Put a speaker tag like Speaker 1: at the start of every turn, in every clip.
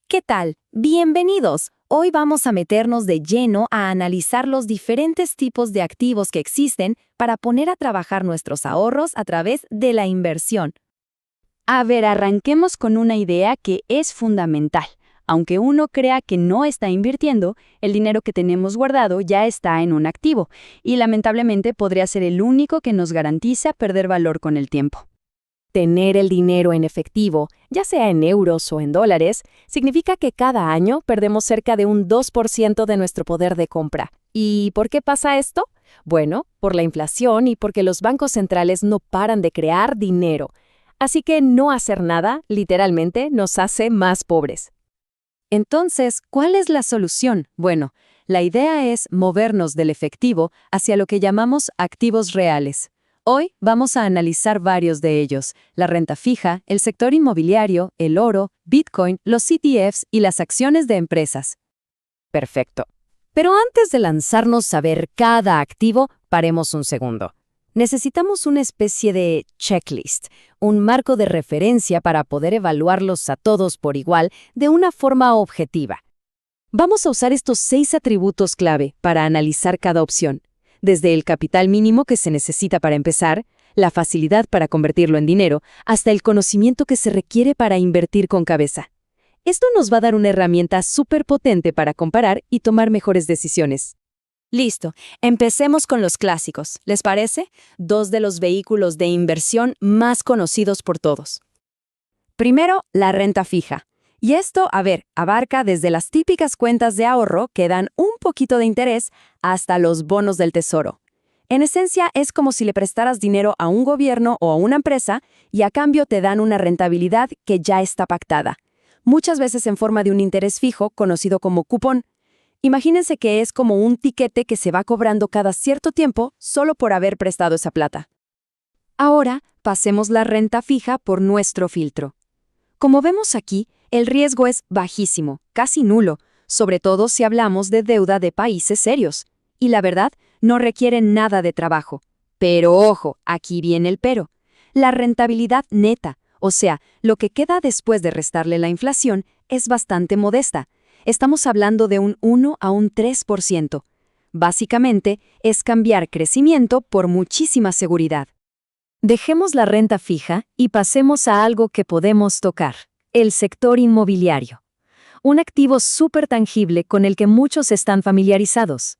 Speaker 1: ¿Qué tal? Bienvenidos. Hoy vamos a meternos de lleno a analizar los diferentes tipos de activos que existen para poner a trabajar nuestros ahorros a través de la inversión.
Speaker 2: A ver, arranquemos con una idea que es fundamental. Aunque uno crea que no está invirtiendo, el dinero que tenemos guardado ya está en un activo, y lamentablemente podría ser el único que nos garantiza perder valor con el tiempo.
Speaker 1: Tener el dinero en efectivo, ya sea en euros o en dólares, significa que cada año perdemos cerca de un 2% de nuestro poder de compra. ¿Y por qué pasa esto? Bueno, por la inflación y porque los bancos centrales no paran de crear dinero. Así que no hacer nada, literalmente, nos hace más pobres. Entonces, ¿cuál es la solución? Bueno, la idea es movernos del efectivo hacia lo que llamamos activos reales. Hoy vamos a analizar varios de ellos: la renta fija, el sector inmobiliario, el oro, Bitcoin, los ETFs y las acciones de empresas. Perfecto. Pero antes de lanzarnos a ver cada activo, paremos un segundo. Necesitamos una especie de checklist, un marco de referencia para poder evaluarlos a todos por igual de una forma objetiva. Vamos a usar estos 6 atributos clave para analizar cada opción. Desde el capital mínimo que se necesita para empezar, la facilidad para convertirlo en dinero, hasta el conocimiento que se requiere para invertir con cabeza. Esto nos va a dar una herramienta súper potente para comparar y tomar mejores decisiones. Listo, empecemos con los clásicos, ¿les parece? 2 de los vehículos de inversión más conocidos por todos. Primero, la renta fija. Y esto, abarca desde las típicas cuentas de ahorro que dan un poquito de interés hasta los bonos del tesoro. En esencia, es como si le prestaras dinero a un gobierno o a una empresa y a cambio te dan una rentabilidad que ya está pactada, muchas veces en forma de un interés fijo conocido como cupón. Imagínense que es como un tiquete que se va cobrando cada cierto tiempo solo por haber prestado esa plata. Ahora, pasemos la renta fija por nuestro filtro. Como vemos aquí, el riesgo es bajísimo, casi nulo, sobre todo si hablamos de deuda de países serios. Y la verdad, no requiere nada de trabajo. Pero ojo, aquí viene el pero. La rentabilidad neta, o sea, lo que queda después de restarle la inflación, es bastante modesta. Estamos hablando de un 1 a un 3%. Básicamente, es cambiar crecimiento por muchísima seguridad. Dejemos la renta fija y pasemos a algo que podemos tocar: el sector inmobiliario. Un activo súper tangible con el que muchos están familiarizados.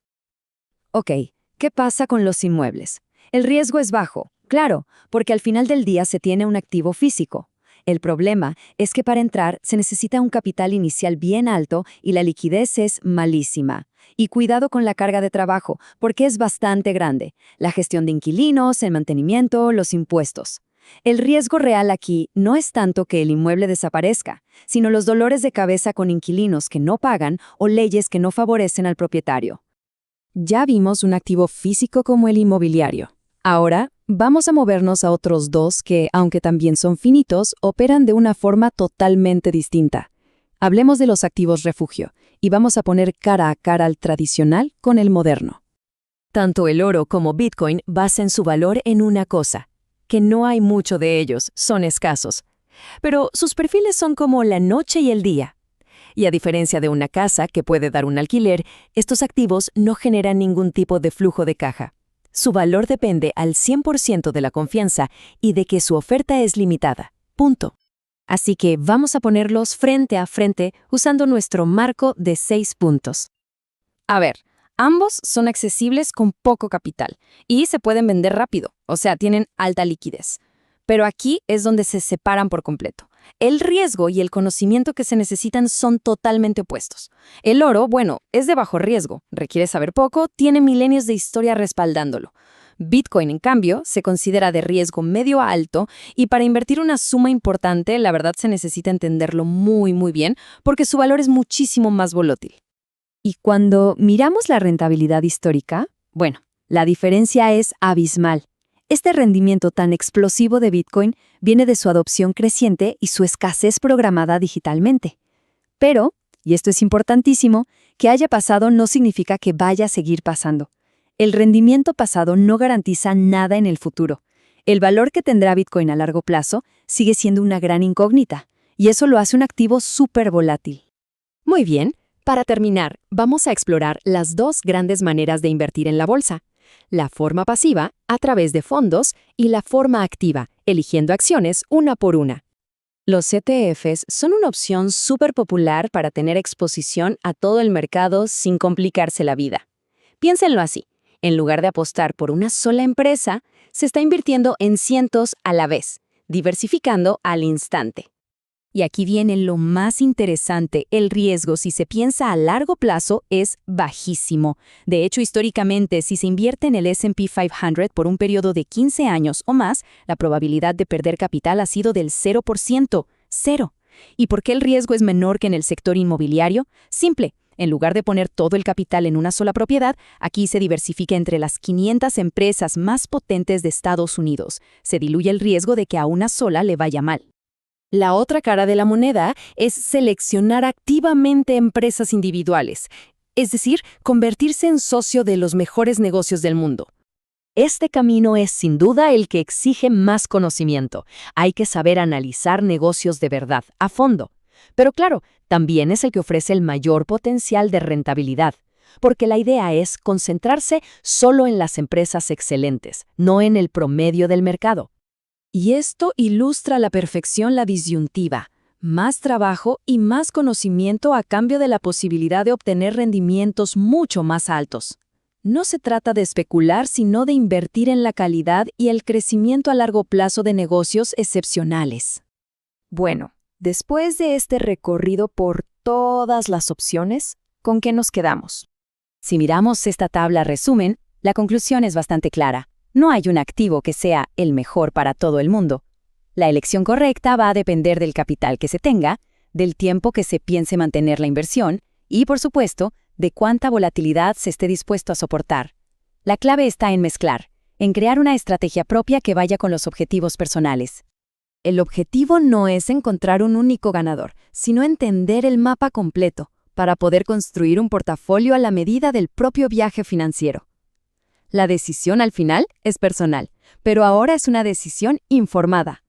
Speaker 1: Ok, ¿qué pasa con los inmuebles? El riesgo es bajo, claro, porque al final del día se tiene un activo físico. El problema es que para entrar se necesita un capital inicial bien alto y la liquidez es malísima. Y cuidado con la carga de trabajo, porque es bastante grande: la gestión de inquilinos, el mantenimiento, los impuestos. El riesgo real aquí no es tanto que el inmueble desaparezca, sino los dolores de cabeza con inquilinos que no pagan o leyes que no favorecen al propietario. Ya vimos un activo físico como el inmobiliario. Ahora, vamos a movernos a otros 2 que, aunque también son finitos, operan de una forma totalmente distinta. Hablemos de los activos refugio, y vamos a poner cara a cara al tradicional con el moderno. Tanto el oro como Bitcoin basan su valor en una cosa: que no hay mucho de ellos, son escasos. Pero sus perfiles son como la noche y el día. Y a diferencia de una casa que puede dar un alquiler, estos activos no generan ningún tipo de flujo de caja. Su valor depende al 100% de la confianza y de que su oferta es limitada. Punto. Así que vamos a ponerlos frente a frente usando nuestro marco de 6 puntos. Ambos son accesibles con poco capital y se pueden vender rápido, o sea, tienen alta liquidez. Pero aquí es donde se separan por completo. El riesgo y el conocimiento que se necesitan son totalmente opuestos. El oro, es de bajo riesgo, requiere saber poco, tiene milenios de historia respaldándolo. Bitcoin, en cambio, se considera de riesgo medio a alto y para invertir una suma importante, la verdad se necesita entenderlo muy, muy bien porque su valor es muchísimo más volátil. Y cuando miramos la rentabilidad histórica, la diferencia es abismal. Este rendimiento tan explosivo de Bitcoin viene de su adopción creciente y su escasez programada digitalmente. Pero, y esto es importantísimo, que haya pasado no significa que vaya a seguir pasando. El rendimiento pasado no garantiza nada en el futuro. El valor que tendrá Bitcoin a largo plazo sigue siendo una gran incógnita, y eso lo hace un activo súper volátil. Muy bien, para terminar, vamos a explorar las dos grandes maneras de invertir en la bolsa: la forma pasiva, a través de fondos, y la forma activa, eligiendo acciones una por una.
Speaker 2: Los ETFs son una opción súper popular para tener exposición a todo el mercado sin complicarse la vida. Piénsenlo así: en lugar de apostar por una sola empresa, se está invirtiendo en cientos a la vez, diversificando al instante. Y aquí viene lo más interesante: el riesgo, si se piensa a largo plazo, es bajísimo. De hecho, históricamente, si se invierte en el S&P 500 por un periodo de 15 años o más, la probabilidad de perder capital ha sido del 0%. ¡Cero! ¿Y por qué el riesgo es menor que en el sector inmobiliario? Simple. En lugar de poner todo el capital en una sola propiedad, aquí se diversifica entre las 500 empresas más potentes de Estados Unidos. Se diluye el riesgo de que a una sola le vaya mal.
Speaker 1: La otra cara de la moneda es seleccionar activamente empresas individuales, es decir, convertirse en socio de los mejores negocios del mundo. Este camino es sin duda el que exige más conocimiento. Hay que saber analizar negocios de verdad, a fondo. Pero claro, también es el que ofrece el mayor potencial de rentabilidad, porque la idea es concentrarse solo en las empresas excelentes, no en el promedio del mercado.
Speaker 2: Y esto ilustra a la perfección la disyuntiva: más trabajo y más conocimiento a cambio de la posibilidad de obtener rendimientos mucho más altos. No se trata de especular, sino de invertir en la calidad y el crecimiento a largo plazo de negocios excepcionales.
Speaker 1: Bueno, después de este recorrido por todas las opciones, ¿con qué nos quedamos? Si miramos esta tabla resumen, la conclusión es bastante clara. No hay un activo que sea el mejor para todo el mundo. La elección correcta va a depender del capital que se tenga, del tiempo que se piense mantener la inversión y, por supuesto, de cuánta volatilidad se esté dispuesto a soportar. La clave está en mezclar, en crear una estrategia propia que vaya con los objetivos personales. El objetivo no es encontrar un único ganador, sino entender el mapa completo para poder construir un portafolio a la medida del propio viaje financiero. La decisión al final es personal, pero ahora es una decisión informada.